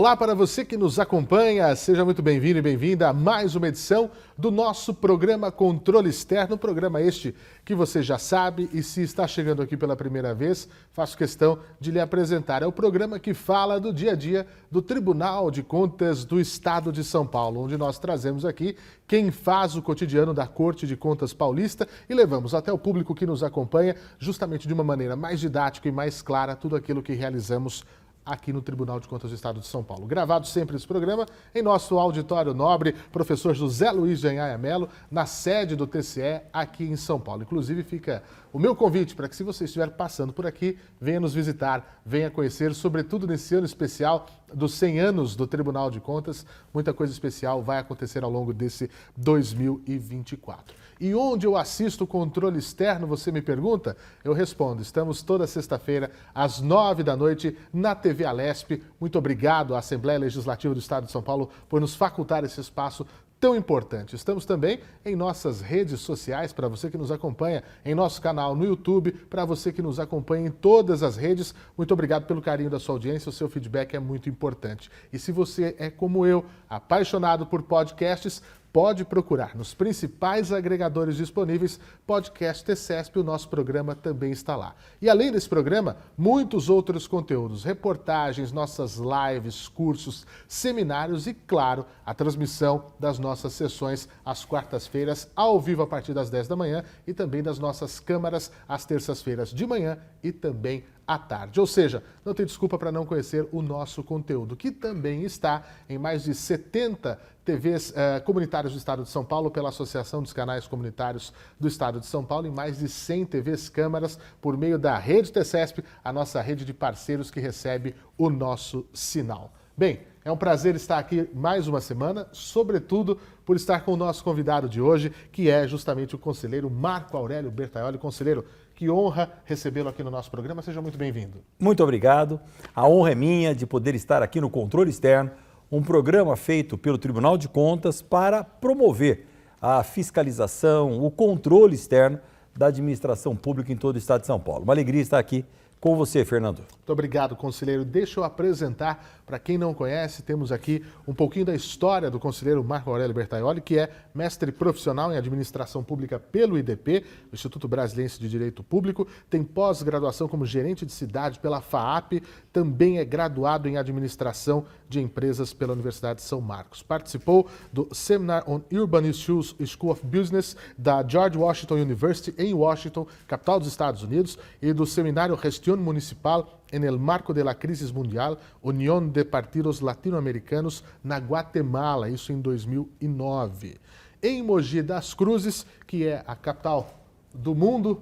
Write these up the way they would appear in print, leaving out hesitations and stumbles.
Olá para você que nos acompanha, seja muito bem-vindo e bem-vinda a mais uma edição do nosso programa Controle Externo, programa este que você já sabe e se está chegando aqui pela primeira vez, faço questão de lhe apresentar. É o programa que fala do dia a dia do Tribunal de Contas do Estado de São Paulo, onde nós trazemos aqui quem faz o cotidiano da Corte de Contas Paulista e levamos até o público que nos acompanha justamente de uma maneira mais didática e mais clara tudo aquilo que realizamos aqui no Tribunal de Contas do Estado de São Paulo. Gravado sempre esse programa em nosso auditório nobre, professor José Luiz de Anhaia Melo, na sede do TCE aqui em São Paulo. Inclusive fica o meu convite para que, se você estiver passando por aqui, venha nos visitar, venha conhecer, sobretudo nesse ano especial dos 100 anos do Tribunal de Contas. Muita coisa especial vai acontecer ao longo desse 2024. E onde eu assisto o controle externo, você me pergunta? Eu respondo, estamos toda sexta-feira, às 9 da noite, na TV Alesp. Muito obrigado à Assembleia Legislativa do Estado de São Paulo por nos facultar esse espaço tão importante. Estamos também em nossas redes sociais, para você que nos acompanha, em nosso canal no YouTube, para você que nos acompanha em todas as redes. Muito obrigado pelo carinho da sua audiência, o seu feedback é muito importante. E se você é como eu, apaixonado por podcasts, pode procurar nos principais agregadores disponíveis, Podcast TCESP, o nosso programa também está lá. E além desse programa, muitos outros conteúdos, reportagens, nossas lives, cursos, seminários e, claro, a transmissão das nossas sessões às quartas-feiras, ao vivo a partir das 10 da manhã e também das nossas câmaras às terças-feiras de manhã e também à tarde. Ou seja, não tem desculpa para não conhecer o nosso conteúdo, que também está em mais de 70 TVs comunitárias do Estado de São Paulo, pela Associação dos Canais Comunitários do Estado de São Paulo, em mais de 100 TVs câmaras, por meio da Rede TCESP, a nossa rede de parceiros que recebe o nosso sinal. Bem, é um prazer estar aqui mais uma semana, sobretudo por estar com o nosso convidado de hoje, que é justamente o conselheiro Marco Aurélio Bertaioli. Conselheiro, que honra recebê-lo aqui no nosso programa. Seja muito bem-vindo. Muito obrigado. A honra é minha de poder estar aqui no Controle Externo, um programa feito pelo Tribunal de Contas para promover a fiscalização, o controle externo da administração pública em todo o Estado de São Paulo. Uma alegria estar aqui com você, Fernando. Muito obrigado, conselheiro. Deixa eu apresentar, para quem não conhece, temos aqui um pouquinho da história do conselheiro Marco Aurélio Bertaioli, que é mestre profissional em administração pública pelo IDP, Instituto Brasiliense de Direito Público, tem pós-graduação como gerente de cidade pela FAAP, também é graduado em administração de empresas pela Universidade de São Marcos. Participou do Seminar on Urban Issues School of Business da George Washington University em Washington, capital dos Estados Unidos, e do Seminário Gestión Municipal en el marco de la crisis mundial, Unión de Partidos Latino-Americanos na Guatemala, isso em 2009. Em Mogi das Cruzes, que é a capital do mundo,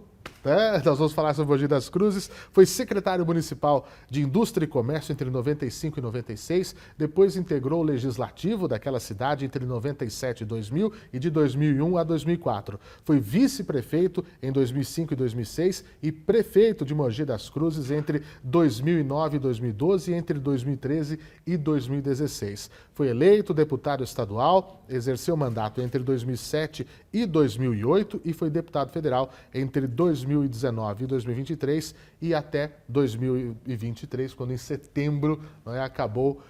nós vamos falar sobre Mogi das Cruzes, foi secretário municipal de Indústria e Comércio entre 95 e 96, depois integrou o legislativo daquela cidade entre 97 e 2000 e de 2001 a 2004. Foi vice-prefeito em 2005 e 2006 e prefeito de Mogi das Cruzes entre 2009 e 2012 e entre 2013 e 2016. Foi eleito deputado estadual, exerceu mandato entre 2007 e 2008 e foi deputado federal entre 2019 e 2023 e até 2023, quando em setembro acabou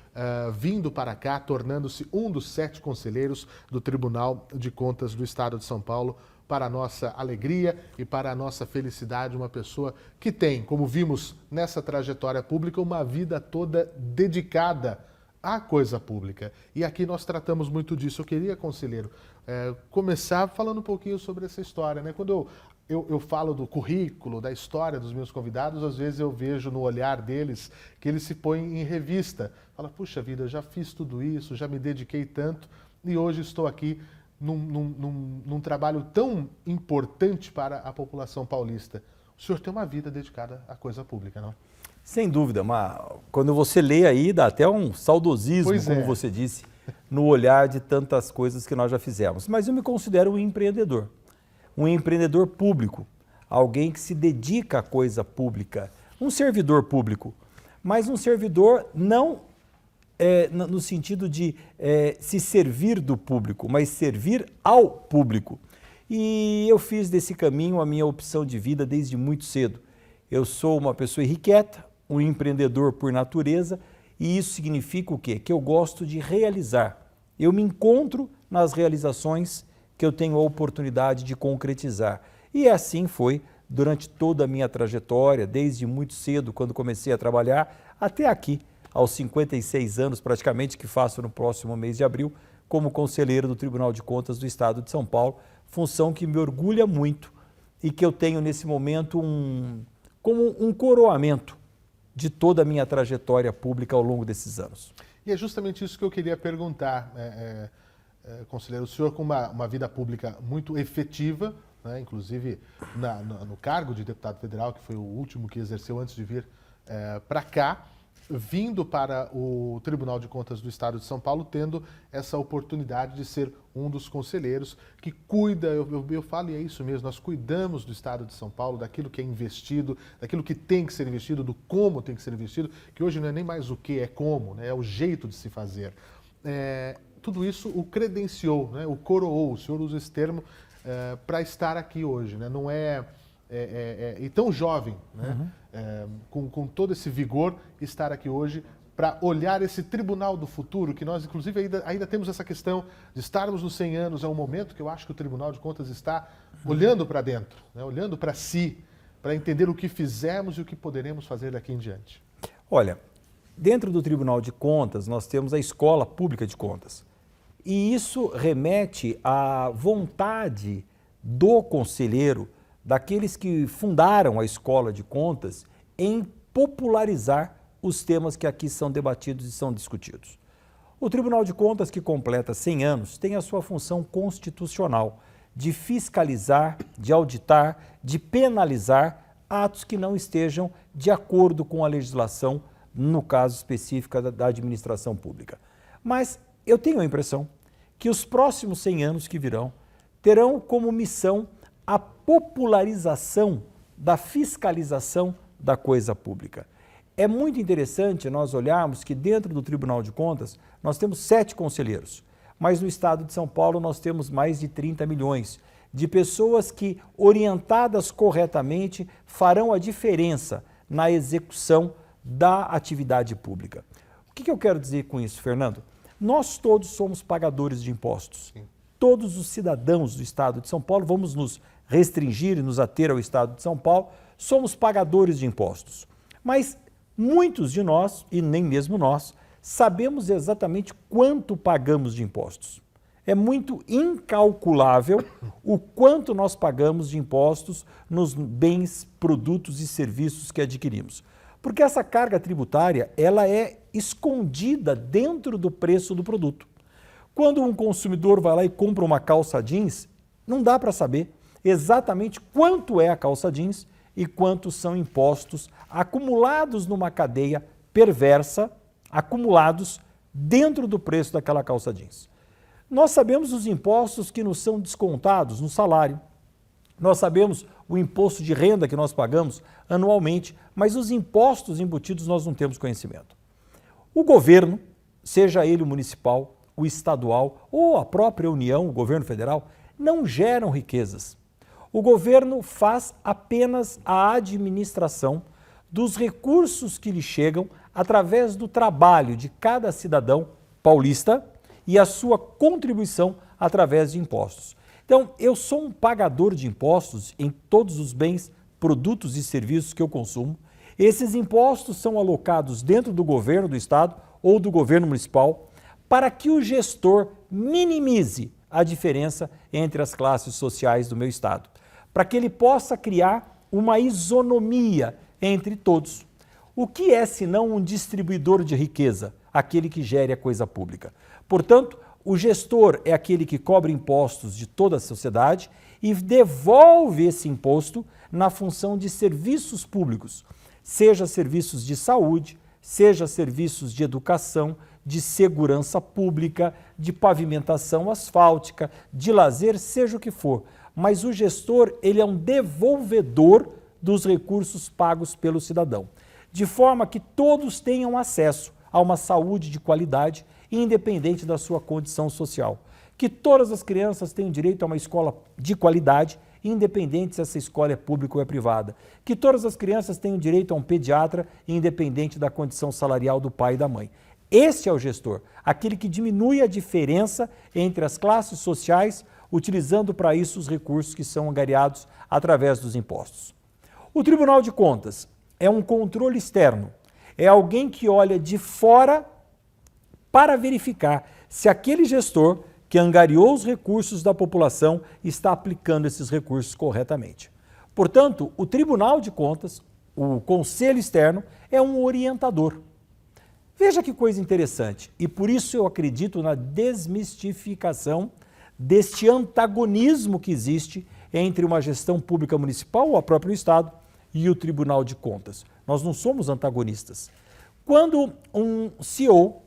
vindo para cá, tornando-se um dos 7 conselheiros do Tribunal de Contas do Estado de São Paulo. Para a nossa alegria e para a nossa felicidade, uma pessoa que tem, como vimos nessa trajetória pública, uma vida toda dedicada à coisa pública. E aqui nós tratamos muito disso. Eu queria, conselheiro, começar falando um pouquinho sobre essa história, né? Quando eu falo do currículo, da história dos meus convidados, às vezes eu vejo no olhar deles que eles se põem em revista. Fala, puxa vida, eu já fiz tudo isso, já me dediquei tanto e hoje estou aqui num trabalho tão importante para a população paulista. O senhor tem uma vida dedicada à coisa pública, não? Sem dúvida, mas quando você lê aí, dá até um saudosismo, como você disse, no olhar de tantas coisas que nós já fizemos. Mas eu me considero um empreendedor público, alguém que se dedica à coisa pública, um servidor público, mas um servidor não no sentido de se servir do público, mas servir ao público. E eu fiz desse caminho a minha opção de vida desde muito cedo. Eu sou uma pessoa irrequieta, um empreendedor por natureza E isso significa o quê? Que eu gosto de realizar. Eu me encontro nas realizações que eu tenho a oportunidade de concretizar. E assim foi durante toda a minha trajetória, desde muito cedo, quando comecei a trabalhar, até aqui, aos 56 anos praticamente, que faço no próximo mês de abril, como conselheiro do Tribunal de Contas do Estado de São Paulo, função que me orgulha muito e que eu tenho nesse momento como um coroamento de toda a minha trajetória pública ao longo desses anos. E é justamente isso que eu queria perguntar, conselheiro. O senhor com uma vida pública muito efetiva, né, inclusive no cargo de deputado federal, que foi o último que exerceu antes de vir para cá, vindo para o Tribunal de Contas do Estado de São Paulo, tendo essa oportunidade de ser um dos conselheiros que cuida, eu falo e é isso mesmo, nós cuidamos do Estado de São Paulo, daquilo que é investido, daquilo que tem que ser investido, do como tem que ser investido, que hoje não é nem mais o que, é como, né, é o jeito de se fazer. Tudo isso o credenciou, né, o coroou, o senhor usa esse termo para estar aqui hoje, né, não e tão jovem, né? Com todo esse vigor, estar aqui hoje para olhar esse tribunal do futuro, que nós, inclusive, ainda temos essa questão de estarmos nos 100 anos, é um momento que eu acho que o Tribunal de Contas está olhando para dentro, né? Olhando para si, para entender o que fizemos e o que poderemos fazer daqui em diante. Olha, dentro do Tribunal de Contas, nós temos a Escola Pública de Contas. E isso remete à vontade do conselheiro, daqueles que fundaram a Escola de Contas, em popularizar os temas que aqui são debatidos e são discutidos. O Tribunal de Contas, que completa 100 anos, tem a sua função constitucional de fiscalizar, de auditar, de penalizar atos que não estejam de acordo com a legislação, no caso específico da administração pública. Mas eu tenho a impressão que os próximos 100 anos que virão terão como missão a popularização da fiscalização da coisa pública. É muito interessante nós olharmos que dentro do Tribunal de Contas nós temos 7 conselheiros, mas no Estado de São Paulo nós temos mais de 30 milhões de pessoas que, orientadas corretamente, farão a diferença na execução da atividade pública. O que eu quero dizer com isso, Fernando? Nós todos somos pagadores de impostos. Sim. Todos os cidadãos do Estado de São Paulo, vamos nos restringir e nos ater ao Estado de São Paulo, somos pagadores de impostos. Mas muitos de nós, e nem mesmo nós, sabemos exatamente quanto pagamos de impostos. É muito incalculável o quanto nós pagamos de impostos nos bens, produtos e serviços que adquirimos. Porque essa carga tributária, ela é escondida dentro do preço do produto. Quando um consumidor vai lá e compra uma calça jeans, não dá para saber exatamente quanto é a calça jeans e quantos são impostos acumulados numa cadeia perversa, acumulados dentro do preço daquela calça jeans. Nós sabemos os impostos que nos são descontados no salário, nós sabemos o imposto de renda que nós pagamos anualmente, mas os impostos embutidos nós não temos conhecimento. O governo, seja ele o municipal, o estadual ou a própria União, o governo federal, não geram riquezas. O governo faz apenas a administração dos recursos que lhe chegam através do trabalho de cada cidadão paulista e a sua contribuição através de impostos. Então, eu sou um pagador de impostos em todos os bens, produtos e serviços que eu consumo. Esses impostos são alocados dentro do governo do estado ou do governo municipal para que o gestor minimize a diferença entre as classes sociais do meu estado, para que ele possa criar uma isonomia entre todos. O que é, senão, um distribuidor de riqueza? Aquele que gere a coisa pública. Portanto, o gestor é aquele que cobra impostos de toda a sociedade e devolve esse imposto na função de serviços públicos, seja serviços de saúde, seja serviços de educação, de segurança pública, de pavimentação asfáltica, de lazer, seja o que for. Mas o gestor, ele é um devolvedor dos recursos pagos pelo cidadão, de forma que todos tenham acesso a uma saúde de qualidade, independente da sua condição social. Que todas as crianças tenham direito a uma escola de qualidade, independente se essa escola é pública ou é privada. Que todas as crianças tenham direito a um pediatra, independente da condição salarial do pai e da mãe. Este é o gestor, aquele que diminui a diferença entre as classes sociais, utilizando para isso os recursos que são angariados através dos impostos. O Tribunal de Contas é um controle externo, é alguém que olha de fora para verificar se aquele gestor que angariou os recursos da população está aplicando esses recursos corretamente. Portanto, o Tribunal de Contas, o Conselho Externo, é um orientador. Veja que coisa interessante, e por isso eu acredito na desmistificação deste antagonismo que existe entre uma gestão pública municipal ou a próprio Estado e o Tribunal de Contas. Nós não somos antagonistas. Quando um CEO,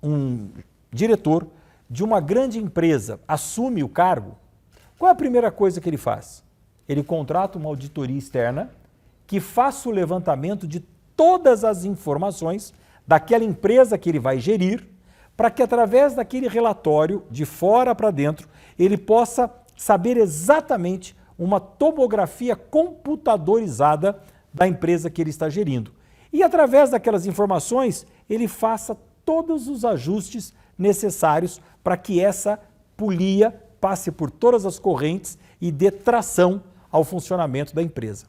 um diretor de uma grande empresa assume o cargo, qual é a primeira coisa que ele faz? Ele contrata uma auditoria externa que faça o levantamento de todas as informações daquela empresa que ele vai gerir, para que através daquele relatório, de fora para dentro, ele possa saber exatamente uma tomografia computadorizada da empresa que ele está gerindo. E através daquelas informações, ele faça todos os ajustes necessários para que essa polia passe por todas as correntes e dê tração ao funcionamento da empresa.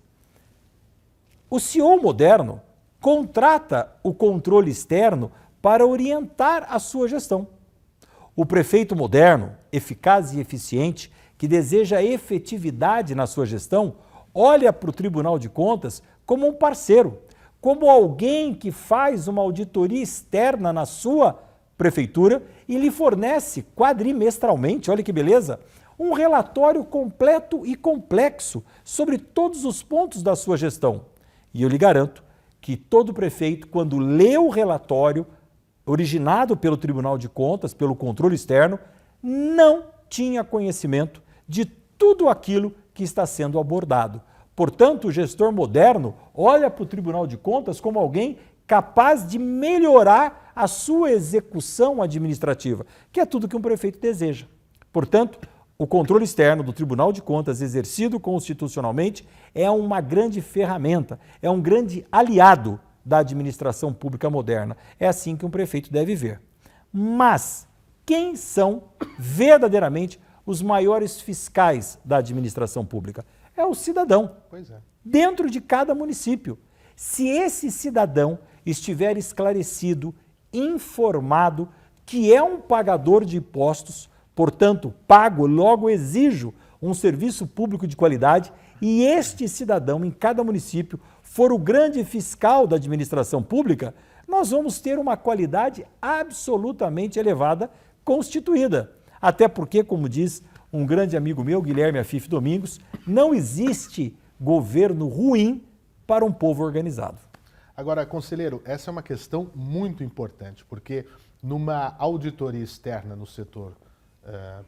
O CEO moderno contrata o controle externo para orientar a sua gestão. O prefeito moderno, eficaz e eficiente, que deseja efetividade na sua gestão, olha para o Tribunal de Contas como um parceiro, como alguém que faz uma auditoria externa na sua prefeitura e lhe fornece quadrimestralmente, olha que beleza, um relatório completo e complexo sobre todos os pontos da sua gestão. E eu lhe garanto que todo prefeito, quando lê o relatório originado pelo Tribunal de Contas, pelo controle externo, não tinha conhecimento de tudo aquilo que está sendo abordado. Portanto, o gestor moderno olha para o Tribunal de Contas como alguém capaz de melhorar a sua execução administrativa, que é tudo que um prefeito deseja. Portanto, o controle externo do Tribunal de Contas, exercido constitucionalmente, é uma grande ferramenta, é um grande aliado da administração pública moderna. É assim que um prefeito deve ver. Mas quem são verdadeiramente os maiores fiscais da administração pública? É o cidadão, dentro de cada município. Se esse cidadão estiver esclarecido, informado, que é um pagador de impostos, portanto, pago, logo exijo um serviço público de qualidade, e este cidadão em cada município for o grande fiscal da administração pública, nós vamos ter uma qualidade absolutamente elevada constituída. Até porque, como diz um grande amigo meu, Guilherme Afif Domingos, não existe governo ruim para um povo organizado. Agora, conselheiro, essa é uma questão muito importante, porque numa auditoria externa no setor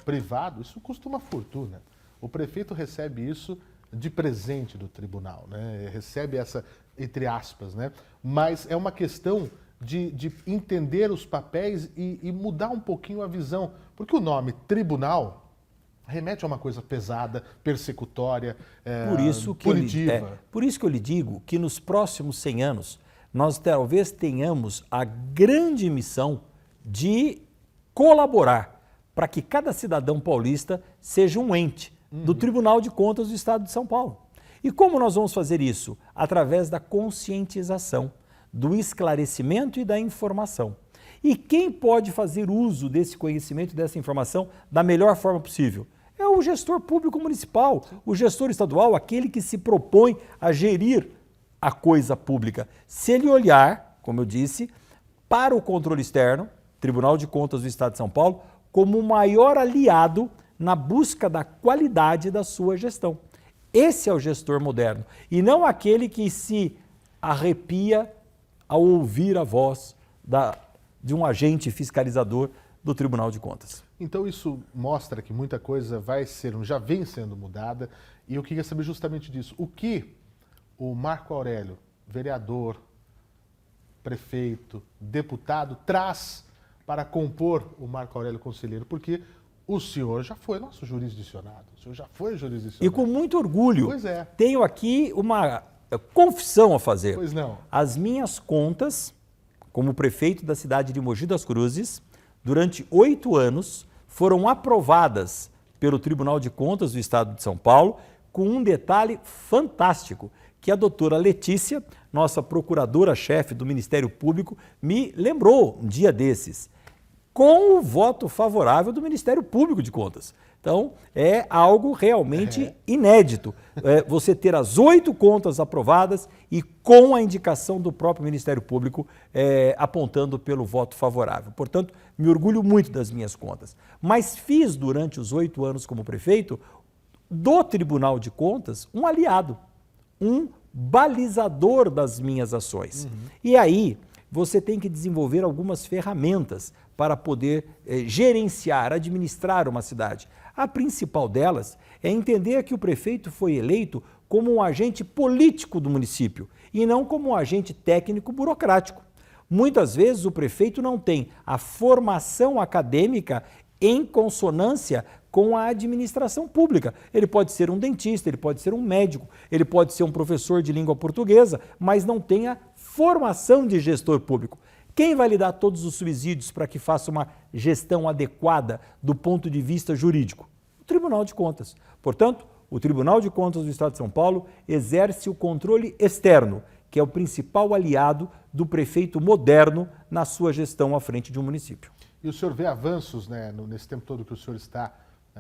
privado, isso custa uma fortuna. O prefeito recebe isso de presente do tribunal, né? Recebe essa, entre aspas, né? Mas é uma questão de entender os papéis e mudar um pouquinho a visão, porque o nome tribunal remete a uma coisa pesada, persecutória, punitiva. Por isso que eu lhe digo que nos próximos 100 anos nós talvez tenhamos a grande missão de colaborar para que cada cidadão paulista seja um ente do Tribunal de Contas do Estado de São Paulo. E como nós vamos fazer isso? Através da conscientização, do esclarecimento e da informação. E quem pode fazer uso desse conhecimento e dessa informação da melhor forma possível? É o gestor público municipal, o gestor estadual, aquele que se propõe a gerir a coisa pública. Se ele olhar, como eu disse, para o controle externo, Tribunal de Contas do Estado de São Paulo, como o maior aliado na busca da qualidade da sua gestão. Esse é o gestor moderno, e não aquele que se arrepia ao ouvir a voz de um agente fiscalizador do Tribunal de Contas. Então isso mostra que muita coisa já vem sendo mudada, e eu queria saber justamente disso. O que o Marco Aurélio, vereador, prefeito, deputado, traz para compor o Marco Aurélio Conselheiro? Porque O senhor já foi nosso jurisdicionado. O senhor já foi jurisdicionado. E com muito orgulho. Pois é. Tenho aqui uma confissão a fazer. Pois não. As minhas contas, como prefeito da cidade de Mogi das Cruzes, durante 8 anos, foram aprovadas pelo Tribunal de Contas do Estado de São Paulo, com um detalhe fantástico, que a doutora Letícia, nossa procuradora-chefe do Ministério Público, me lembrou um dia desses, com o voto favorável do Ministério Público de Contas. Então, é algo realmente inédito. Você ter as 8 contas aprovadas e com a indicação do próprio Ministério Público apontando pelo voto favorável. Portanto, me orgulho muito das minhas contas. Mas fiz, durante os 8 anos como prefeito, do Tribunal de Contas um aliado, um balizador das minhas ações. E aí, você tem que desenvolver algumas ferramentas para poder gerenciar, administrar uma cidade. A principal delas é entender que o prefeito foi eleito como um agente político do município e não como um agente técnico burocrático. Muitas vezes o prefeito não tem a formação acadêmica em consonância com a administração pública. Ele pode ser um dentista, ele pode ser um médico, ele pode ser um professor de língua portuguesa, mas não tem a formação de gestor público. Quem vai lhe dar todos os subsídios para que faça uma gestão adequada do ponto de vista jurídico? O Tribunal de Contas. Portanto, o Tribunal de Contas do Estado de São Paulo exerce o controle externo, que é o principal aliado do prefeito moderno na sua gestão à frente de um município. E o senhor vê avanços, né, nesse tempo todo que o senhor está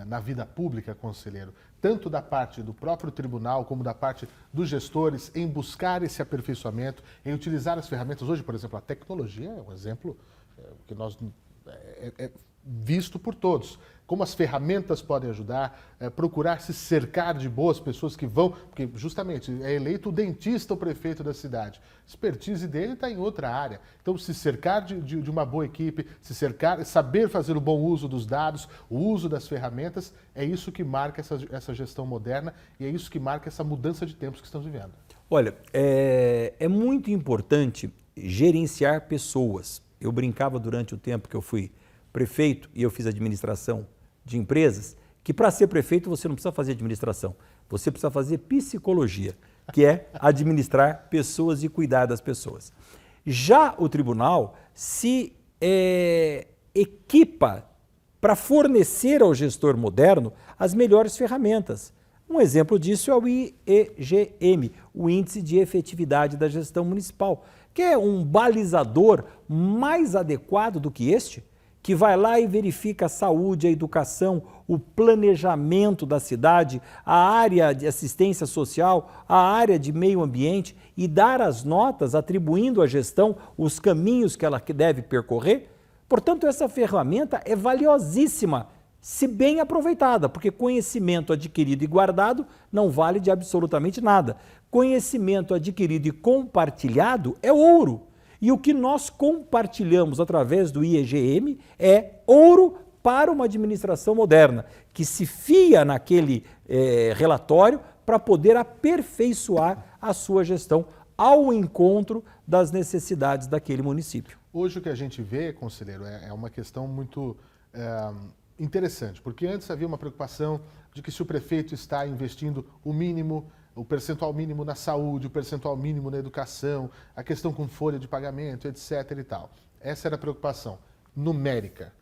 na vida pública, conselheiro, tanto da parte do próprio tribunal como da parte dos gestores em buscar esse aperfeiçoamento, em utilizar as ferramentas. Hoje, por exemplo, a tecnologia é um exemplo que nós é visto por todos. Como as ferramentas podem ajudar, procurar se cercar de boas pessoas que vão, porque justamente é eleito o dentista, o prefeito da cidade. A expertise dele está em outra área. Então, se cercar de uma boa equipe, se cercar, saber fazer o bom uso dos dados, o uso das ferramentas, é isso que marca essa gestão moderna e é isso que marca essa mudança de tempos que estamos vivendo. Olha, é muito importante gerenciar pessoas. Eu brincava durante o tempo que eu fui prefeito e eu fiz administração de empresas, que para ser prefeito você não precisa fazer administração, você precisa fazer psicologia, que é administrar pessoas e cuidar das pessoas. Já o tribunal se equipa para fornecer ao gestor moderno as melhores ferramentas. Um exemplo disso é o IEGM, o Índice de Efetividade da Gestão Municipal, que é um balizador mais adequado do que este, que vai lá e verifica a saúde, a educação, o planejamento da cidade, a área de assistência social, a área de meio ambiente e dar as notas atribuindo à gestão os caminhos que ela deve percorrer. Portanto, essa ferramenta é valiosíssima, se bem aproveitada, porque conhecimento adquirido e guardado não vale de absolutamente nada. Conhecimento adquirido e compartilhado é ouro. E o que nós compartilhamos através do IEGM é ouro para uma administração moderna, que se fia naquele relatório para poder aperfeiçoar a sua gestão ao encontro das necessidades daquele município. Hoje o que a gente vê, conselheiro, é uma questão muito interessante, porque antes havia uma preocupação de que se o prefeito está investindo o mínimo, o percentual mínimo na saúde, o percentual mínimo na educação, a questão com folha de pagamento, etc. e tal. Essa era a preocupação numérica.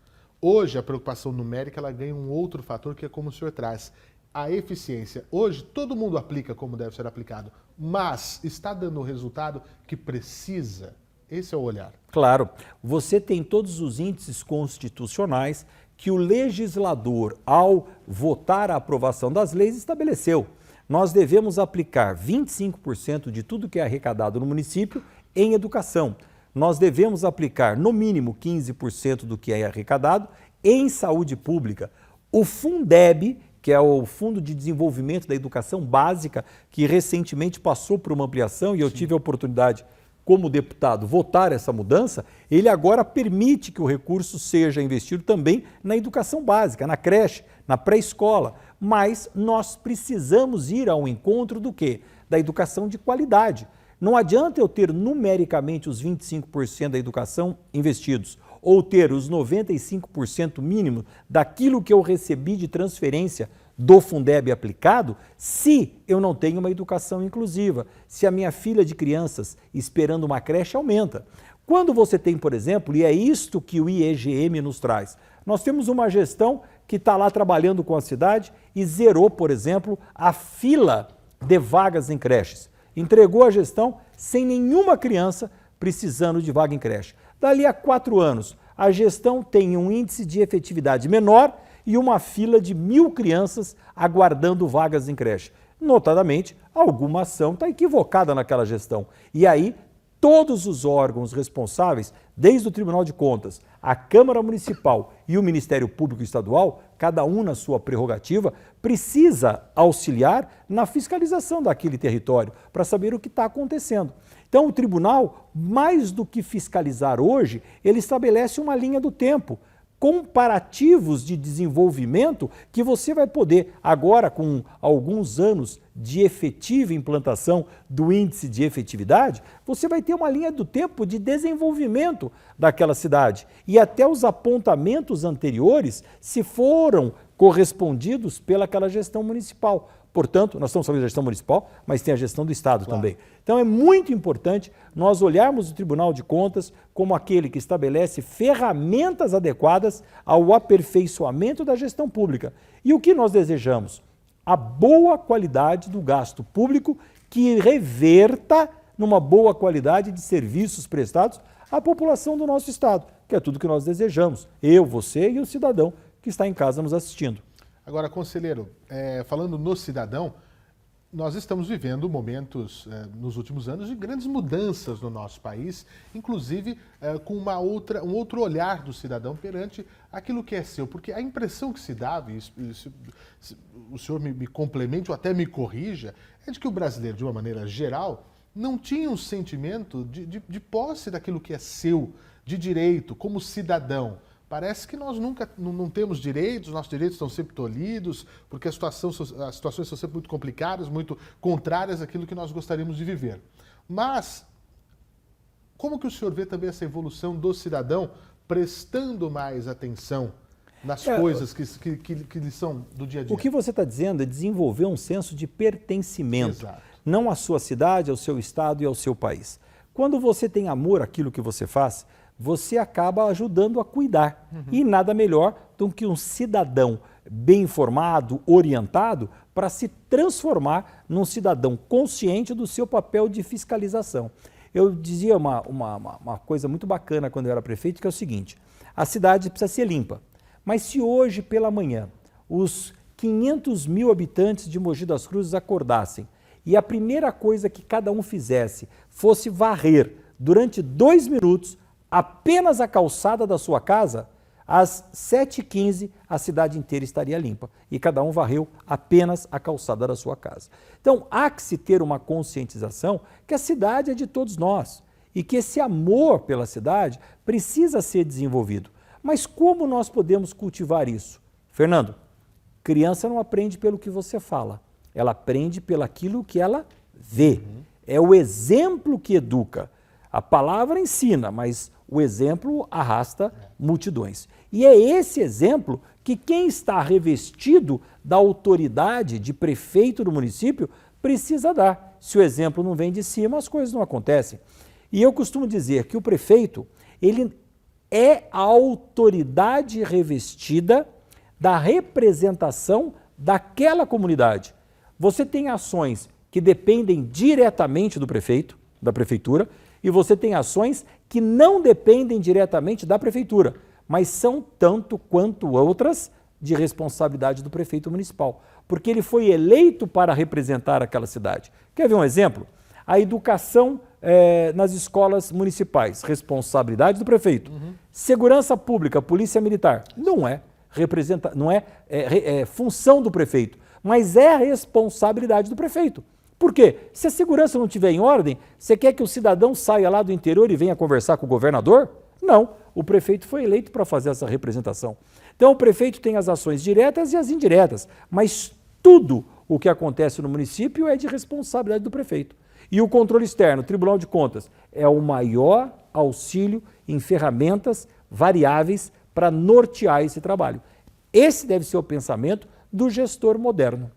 Hoje, a preocupação numérica ela ganha um outro fator que é como o senhor traz, a eficiência. Hoje, todo mundo aplica como deve ser aplicado, mas está dando o resultado que precisa. Esse é o olhar. Claro, você tem todos os índices constitucionais que o legislador, ao votar a aprovação das leis, estabeleceu. Nós devemos aplicar 25% de tudo que é arrecadado no município em educação. Nós devemos aplicar, no mínimo, 15% do que é arrecadado em saúde pública. O Fundeb, que é o Fundo de Desenvolvimento da Educação Básica, que recentemente passou por uma ampliação e eu tive a oportunidade, como deputado, votar essa mudança, ele agora permite que o recurso seja investido também na educação básica, na creche, na pré-escola. Mas nós precisamos ir ao encontro do quê? Da educação de qualidade. Não adianta eu ter numericamente os 25% da educação investidos ou ter os 95% mínimo daquilo que eu recebi de transferência do Fundeb aplicado, se eu não tenho uma educação inclusiva, se a minha fila de crianças esperando uma creche aumenta. Quando você tem, por exemplo, e é isto que o IEGM nos traz, nós temos uma gestão que está lá trabalhando com a cidade e zerou, por exemplo, a fila de vagas em creches. Entregou a gestão sem nenhuma criança precisando de vaga em creche. Dali a 4 anos, a gestão tem um índice de efetividade menor e uma fila de 1.000 crianças aguardando vagas em creche. Notadamente, alguma ação está equivocada naquela gestão. E aí, todos os órgãos responsáveis, desde o Tribunal de Contas, a Câmara Municipal e o Ministério Público Estadual, cada um na sua prerrogativa, precisa auxiliar na fiscalização daquele território para saber o que está acontecendo. Então, o tribunal, mais do que fiscalizar hoje, ele estabelece uma linha do tempo, comparativos de desenvolvimento que você vai poder, agora com alguns anos de efetiva implantação do índice de efetividade, você vai ter uma linha do tempo de desenvolvimento daquela cidade. E até os apontamentos anteriores se foram correspondidos pelaquela gestão municipal. Portanto, nós estamos falando da gestão municipal, mas tem a gestão do Estado também. Então é muito importante nós olharmos o Tribunal de Contas como aquele que estabelece ferramentas adequadas ao aperfeiçoamento da gestão pública. E o que nós desejamos? A boa qualidade do gasto público que reverta numa boa qualidade de serviços prestados à população do nosso Estado, que é tudo que nós desejamos, eu, você e o cidadão que está em casa nos assistindo. Agora, conselheiro, falando no cidadão, nós estamos vivendo momentos, nos últimos anos, de grandes mudanças no nosso país, inclusive com um outro olhar do cidadão perante aquilo que é seu. Porque a impressão que se dava, e se o senhor me complemente ou até me corrija, é de que o brasileiro, de uma maneira geral, não tinha um sentimento de posse daquilo que é seu, de direito, como cidadão. Parece que nós nunca não temos direitos, nossos direitos estão sempre tolhidos, porque as situações são sempre muito complicadas, muito contrárias àquilo que nós gostaríamos de viver. Mas, como que o senhor vê também essa evolução do cidadão prestando mais atenção nas coisas que lhe são do dia a dia? O que você está dizendo é desenvolver um senso de pertencimento, não à sua cidade, ao seu estado e ao seu país. Quando você tem amor àquilo que você faz, você acaba ajudando a cuidar. E nada melhor do que um cidadão bem informado, orientado, para se transformar num cidadão consciente do seu papel de fiscalização. Eu dizia uma coisa muito bacana quando eu era prefeito, que é o seguinte: a cidade precisa ser limpa, mas se hoje pela manhã os 500.000 habitantes de Mogi das Cruzes acordassem e a primeira coisa que cada um fizesse fosse varrer durante 2 minutos apenas a calçada da sua casa, às 7h15 a cidade inteira estaria limpa e cada um varreu apenas a calçada da sua casa. Então há que se ter uma conscientização que a cidade é de todos nós e que esse amor pela cidade precisa ser desenvolvido. Mas como nós podemos cultivar isso? Fernando, criança não aprende pelo que você fala, ela aprende pelaquilo que ela vê. É o exemplo que educa. A palavra ensina, mas o exemplo arrasta multidões. E é esse exemplo que quem está revestido da autoridade de prefeito do município precisa dar. Se o exemplo não vem de cima, as coisas não acontecem. E eu costumo dizer que o prefeito, ele é a autoridade revestida da representação daquela comunidade. Você tem ações que dependem diretamente do prefeito, da prefeitura, e você tem ações que não dependem diretamente da prefeitura, mas são tanto quanto outras de responsabilidade do prefeito municipal, porque ele foi eleito para representar aquela cidade. Quer ver um exemplo? A educação nas escolas municipais, responsabilidade do prefeito. Segurança pública, polícia militar, não é função do prefeito, mas é a responsabilidade do prefeito. Por quê? Se a segurança não estiver em ordem, você quer que o cidadão saia lá do interior e venha conversar com o governador? Não, o prefeito foi eleito para fazer essa representação. Então o prefeito tem as ações diretas e as indiretas, mas tudo o que acontece no município é de responsabilidade do prefeito. E o controle externo, o Tribunal de Contas, é o maior auxílio em ferramentas variáveis para nortear esse trabalho. Esse deve ser o pensamento do gestor moderno.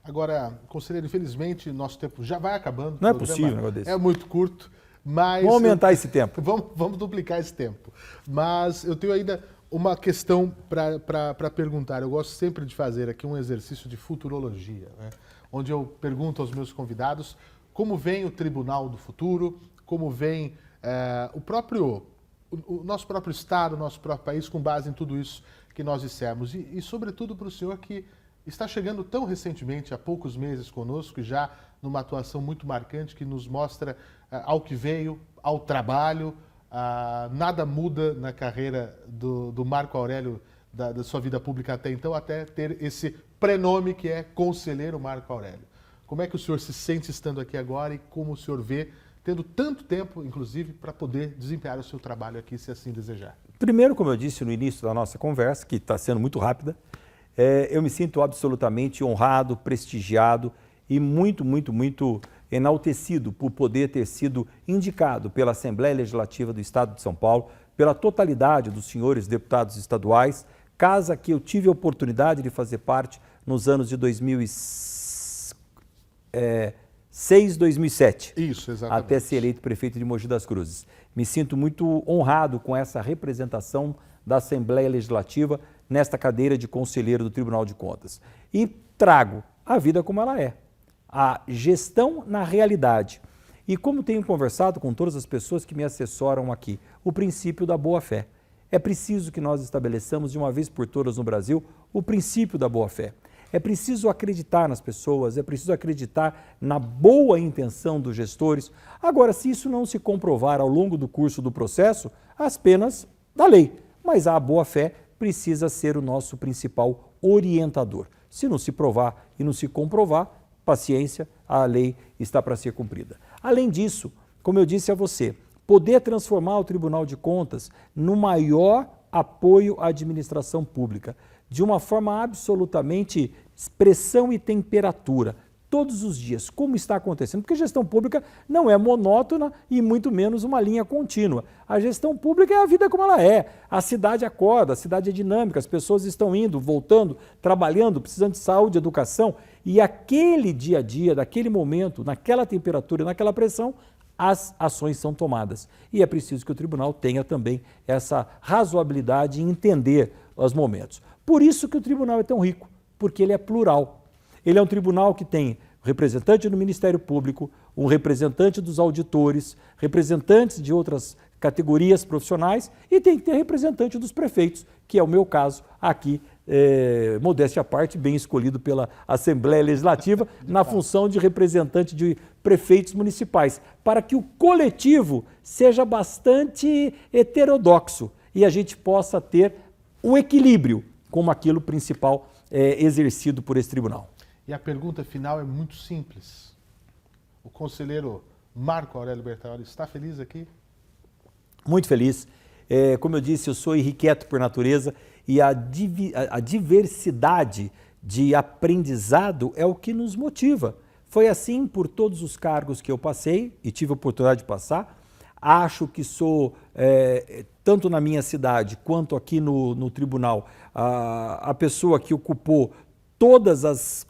Agora, conselheiro, infelizmente, nosso tempo já vai acabando. Não é possível um negócio desse. É muito curto, mas... Vamos aumentar esse tempo. Vamos duplicar esse tempo. Mas eu tenho ainda uma questão para perguntar. Eu gosto sempre de fazer aqui um exercício de futurologia, né? Onde eu pergunto aos meus convidados como vem o Tribunal do Futuro, como vem o nosso próprio Estado, o nosso próprio país, com base em tudo isso que nós dissemos. E sobretudo, para o senhor que está chegando tão recentemente, há poucos meses conosco, e já numa atuação muito marcante, que nos mostra ao que veio, ao trabalho. Nada muda na carreira do Marco Aurélio, da sua vida pública até então, até ter esse prenome que é Conselheiro Marco Aurélio. Como é que o senhor se sente estando aqui agora e como o senhor vê, tendo tanto tempo, inclusive, para poder desempenhar o seu trabalho aqui, se assim desejar? Primeiro, como eu disse no início da nossa conversa, que está sendo muito rápida, eu me sinto absolutamente honrado, prestigiado e muito, muito, muito enaltecido por poder ter sido indicado pela Assembleia Legislativa do Estado de São Paulo, pela totalidade dos senhores deputados estaduais, casa que eu tive a oportunidade de fazer parte nos anos de 2006, 2007. Isso, exatamente. Até ser eleito prefeito de Mogi das Cruzes. Me sinto muito honrado com essa representação da Assembleia Legislativa nesta cadeira de conselheiro do Tribunal de Contas. E trago a vida como ela é, a gestão na realidade. E como tenho conversado com todas as pessoas que me assessoram aqui, o princípio da boa-fé. É preciso que nós estabeleçamos de uma vez por todas no Brasil o princípio da boa-fé. É preciso acreditar nas pessoas, é preciso acreditar na boa intenção dos gestores. Agora, se isso não se comprovar ao longo do curso do processo, as penas da lei. Mas a boa-fé precisa ser o nosso principal orientador. Se não se provar e não se comprovar, paciência, a lei está para ser cumprida. Além disso, como eu disse a você, poder transformar o Tribunal de Contas no maior apoio à administração pública, de uma forma absolutamente expressão e temperatura, todos os dias, como está acontecendo, porque gestão pública não é monótona e muito menos uma linha contínua. A gestão pública é a vida como ela é, a cidade acorda, a cidade é dinâmica, as pessoas estão indo, voltando, trabalhando, precisando de saúde, educação, e aquele dia a dia, daquele momento, naquela temperatura, naquela pressão, as ações são tomadas. E é preciso que o tribunal tenha também essa razoabilidade em entender os momentos. Por isso que o tribunal é tão rico, porque ele é plural. Ele é um tribunal que tem representante do Ministério Público, um representante dos auditores, representantes de outras categorias profissionais e tem que ter representante dos prefeitos, que é o meu caso aqui, modéstia à parte, bem escolhido pela Assembleia Legislativa, na função de representante de prefeitos municipais, para que o coletivo seja bastante heterodoxo e a gente possa ter o equilíbrio como aquilo principal exercido por esse tribunal. E a pergunta final é muito simples. O conselheiro Marco Aurélio Bertaioli está feliz aqui? Muito feliz. Como eu disse, eu sou irrequieto por natureza e a diversidade de aprendizado é o que nos motiva. Foi assim por todos os cargos que eu passei e tive a oportunidade de passar. Acho que sou, tanto na minha cidade quanto aqui no tribunal, a pessoa que ocupou todas as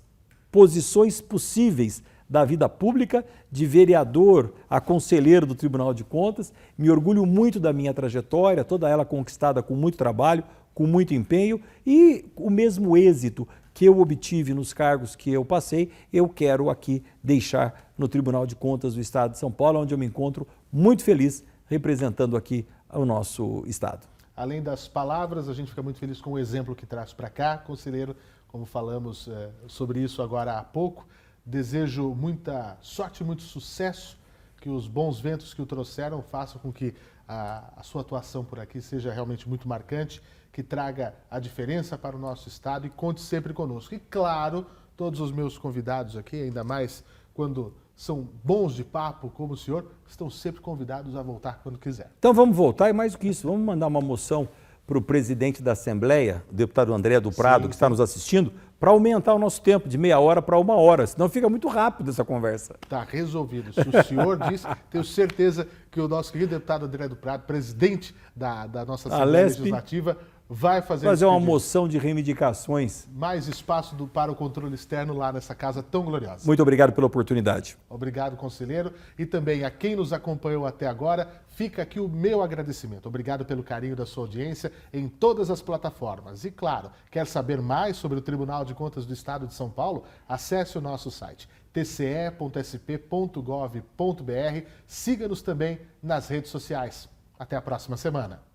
posições possíveis da vida pública, de vereador a conselheiro do Tribunal de Contas. Me orgulho muito da minha trajetória, toda ela conquistada com muito trabalho, com muito empenho e o mesmo êxito que eu obtive nos cargos que eu passei, eu quero aqui deixar no Tribunal de Contas do Estado de São Paulo, onde eu me encontro muito feliz representando aqui o nosso Estado. Além das palavras, a gente fica muito feliz com o exemplo que traz para cá, conselheiro, como falamos sobre isso agora há pouco. Desejo muita sorte, muito sucesso, que os bons ventos que o trouxeram façam com que a sua atuação por aqui seja realmente muito marcante, que traga a diferença para o nosso Estado e conte sempre conosco. E claro, todos os meus convidados aqui, ainda mais quando são bons de papo como o senhor, estão sempre convidados a voltar quando quiser. Então vamos voltar e mais do que isso, vamos mandar uma moção para o presidente da Assembleia, o deputado André do Prado, que está nos assistindo, para aumentar o nosso tempo de meia hora para 1 hora, senão fica muito rápido essa conversa. Está resolvido. Se o senhor diz, tenho certeza que o nosso querido deputado André do Prado, presidente da nossa Assembleia Legislativa, vai fazer uma moção de reivindicações. Mais espaço para o controle externo lá nessa casa tão gloriosa. Muito obrigado pela oportunidade. Obrigado, conselheiro. E também a quem nos acompanhou até agora, fica aqui o meu agradecimento. Obrigado pelo carinho da sua audiência em todas as plataformas. E claro, quer saber mais sobre o Tribunal de Contas do Estado de São Paulo? Acesse o nosso site tce.sp.gov.br. Siga-nos também nas redes sociais. Até a próxima semana.